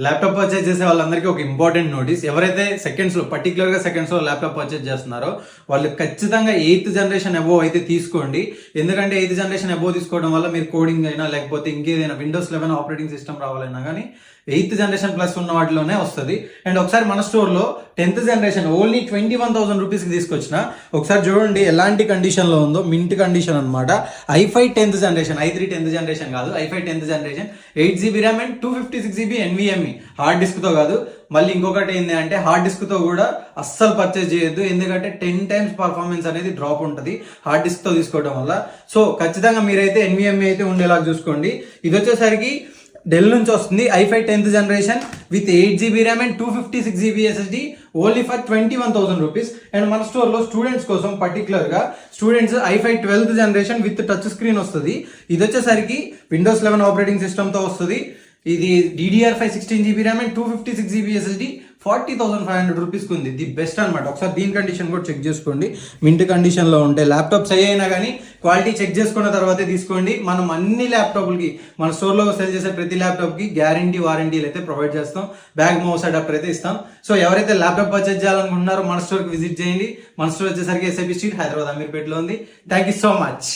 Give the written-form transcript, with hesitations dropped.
Laptop purchase చేసే వాళ్ళందరికీ ఒక ఇంపార్టెంట్ నోటీస్. ఎవరైతే పర్టికులర్ గా సెకండ్స్ లో ల్యాప్టాప్ పర్చేజ్ చేస్తున్నారో వాళ్ళు ఖచ్చితంగా 8th జనరేషన్ అబోవ్ అయితే తీసుకోండి. ఎందుకంటే 8th జనరేషన్ అబోవ్ తీసుకోవడం వల్ల మీరు కోడింగ్ అయినా లేకపోతే ఇంకేదైనా Windows 11 ఆపరేటింగ్ సిస్టమ్ రావాలన్నా కానీ 8th జనరేషన్ ప్లస్ ఉన్న వాటిలోనే వస్తుంది. అండ్ ఒకసారి మన స్టోర్ లో 10th జనరేషన్ ఓన్లీ 21,000 రూపీస్ కి తీసుకొచ్చిన. ఒకసారి చూడండి ఎలాంటి కండిషన్ లో ఉందో, మింట్ కండిషన్ అనమాట. i5 10th generation, i3 10th generation కాదు, i5 10th generation, 8GB RAM and 256GB NVMe. Hard disk తో కాదు. మళ్ళీ ఇంకొకటి ఏంటి అంటే హార్డ్ డిస్క్ తో కూడా అస్సలు పర్చేజ్ చేయొద్దు, ఎందుకంటే 10 times పర్ఫార్మెన్స్ అనేది డ్రాప్ ఉంటుంది హార్డ్ డిస్క్ తో తీసుకోవడం వల్ల. సో ఖచ్చితంగా మీరైతే NVMe అయితే ఉండేలా చూసుకోండి. ఇది వచ్చేసరికి డెల్ నుంచి వస్తుంది. i5 10th generation with 8GB RAM and 256GB SSD only for 21,000 rupees. And మన స్టోర్ లో స్టూడెంట్స్ కోసం పర్టికులర్ గా students i5 12th generation with touch screen వస్తుంది. ఇది వచ్చేసరికి Windows 11 ఆపరేటింగ్ సిస్టమ్ తో వస్తుంది. ఇది DDR5 16GB RAM and 256GB SSD 40,500 రూపీస్కి ఉంది. ది బెస్ట్ అనమాట. ఒకసారి దీని కండిషన్ కూడా చెక్ చేసుకోండి. మింట్ కండిషన్ లో ఉంటే ల్యాప్టాప్స్ అయినా కానీ క్వాలిటీ చెక్ చేసుకున్న తర్వాతే తీసుకోండి. మనం అన్ని ల్యాప్టాప్లకి మన స్టోర్లో సెల్ చేసే ప్రతి ల్యాప్టాప్ కి గ్యారంటీ వారంటీలు అయితే ప్రొవైడ్ చేస్తాం. బ్యాగ్ మౌస్ అడాప్టర్ అయితే ఇస్తాం. సో ఎవరైతే ల్యాప్టాప్ పర్చేజ్ చేయాలనుకుంటున్నారో మన స్టోర్కి విజిట్ చేయండి. మన స్టోర్ వచ్చేసరికి SIP స్ట్రీట్, హైదరాబాద్, అమీర్పేటలో ఉంది. Thank you so much.